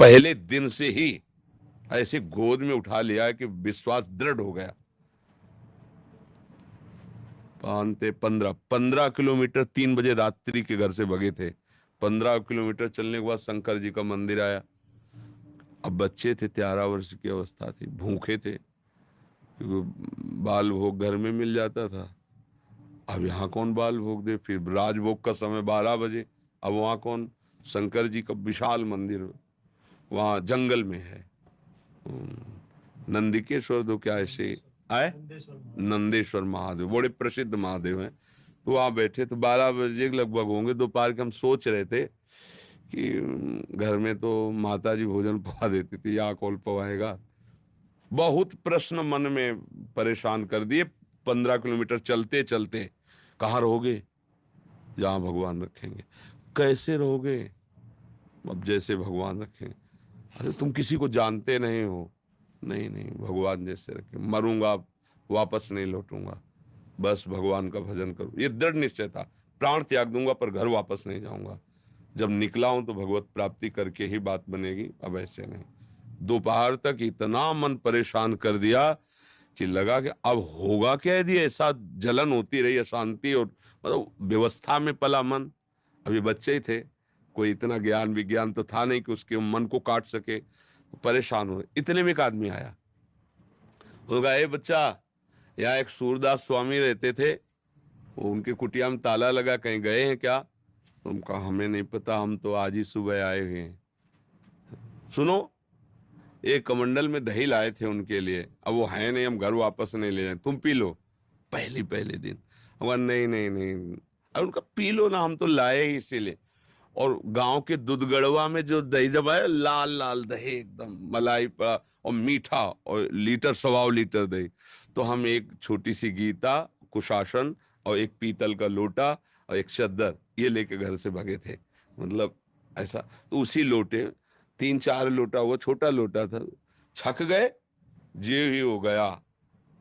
पहले दिन से ही ऐसे गोद में उठा लिया कि विश्वास दृढ़ हो गया। 15 किलोमीटर 3 बजे रात्रि के घर से भगे थे। 15 किलोमीटर चलने के बाद शंकर जी का मंदिर आया। अब बच्चे थे, 13 वर्ष की अवस्था थी, भूखे थे क्योंकि बाल भोग घर में मिल जाता था। अब यहाँ कौन बाल भोग दे, फिर राजभोग का समय 12 बजे, अब वहाँ कौन। शंकर जी का विशाल मंदिर वहाँ जंगल में है। नंदिकेश्वर दो क्या ऐसे आए, नंदेश्वर महादेव बड़े प्रसिद्ध महादेव हैं। तो वहाँ बैठे तो 12 बजे लगभग होंगे दोपहर के। हम सोच रहे थे कि घर में तो माता जी भोजन पवा देती थी, यहाँ कौन पवाएगा। बहुत प्रश्न मन में परेशान कर दिए। 15 किलोमीटर चलते चलते कहाँ रहोगे, जहाँ भगवान रखेंगे। कैसे रहोगे, अब जैसे भगवान रखें। अरे तुम किसी को जानते नहीं हो। नहीं नहीं, भगवान जैसे रखे। मरूंगा वापस नहीं लौटूंगा, बस भगवान का भजन करूं, ये दृढ़ निश्चय था। प्राण त्याग दूंगा पर घर वापस नहीं जाऊंगा। जब निकला हूं तो भगवत प्राप्ति करके ही बात बनेगी, अब ऐसे नहीं। दोपहर तक इतना मन परेशान कर दिया कि लगा कि अब होगा क्या यदि ऐसा जलन होती रही, अशांति, और मतलब व्यवस्था में पला मन। अभी बच्चे ही थे, कोई इतना ज्ञान विज्ञान तो था नहीं कि उसके मन को काट सके। परेशान हो। इतने में एक आदमी आया, होगा ए बच्चा, यहाँ एक सूरदास स्वामी रहते थे, वो उनके कुटिया में ताला लगा, कहीं गए हैं क्या। तुम कहा हमें नहीं पता, हम तो आज ही सुबह आए हुए हैं। सुनो, एक कमंडल में दही लाए थे उनके लिए, अब वो है नहीं, हम घर वापस नहीं ले जाए, तुम पी लो। पहले दिन हम नहीं नहीं नहीं, अब उनका पी लो ना, हम तो लाए ही इसीलिए। और गांव के दूधगढ़वा में जो दही जब आया, लाल लाल दही एकदम मलाई पड़ा और मीठा, और लीटर 1.25 लीटर दही। तो हम एक छोटी सी गीता, कुशासन और एक पीतल का लोटा और एक चद्दर ये लेके घर से भगे थे। मतलब ऐसा, तो उसी लोटे 3-4 लोटा हुआ, छोटा लोटा था, छक गए। जे ही हो गया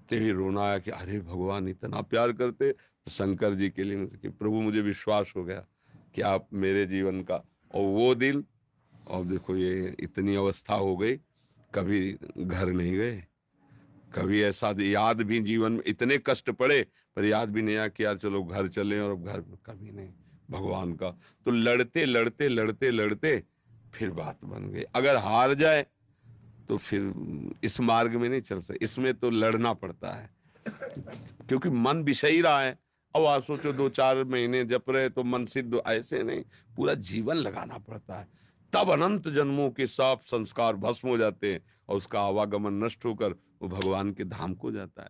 ते ही रोना आया कि अरे भगवान इतना प्यार करते। तो शंकर जी के लिए कि प्रभु मुझे विश्वास हो गया कि आप मेरे जीवन का। और वो दिन, और देखो ये इतनी अवस्था हो गई, कभी घर नहीं गए, कभी ऐसा याद भी जीवन में, इतने कष्ट पड़े पर याद भी नहीं आया कि यार चलो घर चले, और अब घर में कभी नहीं भगवान का। तो लड़ते लड़ते लड़ते लड़ते फिर बात बन गई। अगर हार जाए तो फिर इस मार्ग में नहीं चल सकते, इसमें तो लड़ना पड़ता है क्योंकि मन विषयी रहा है। अब आप सोचो 2-4 महीने जप रहे तो मन सिद्ध, ऐसे नहीं, पूरा जीवन लगाना पड़ता है। तब अनंत जन्मों के सब संस्कार भस्म हो जाते हैं और उसका आवागमन नष्ट होकर वो भगवान के धाम को जाता है।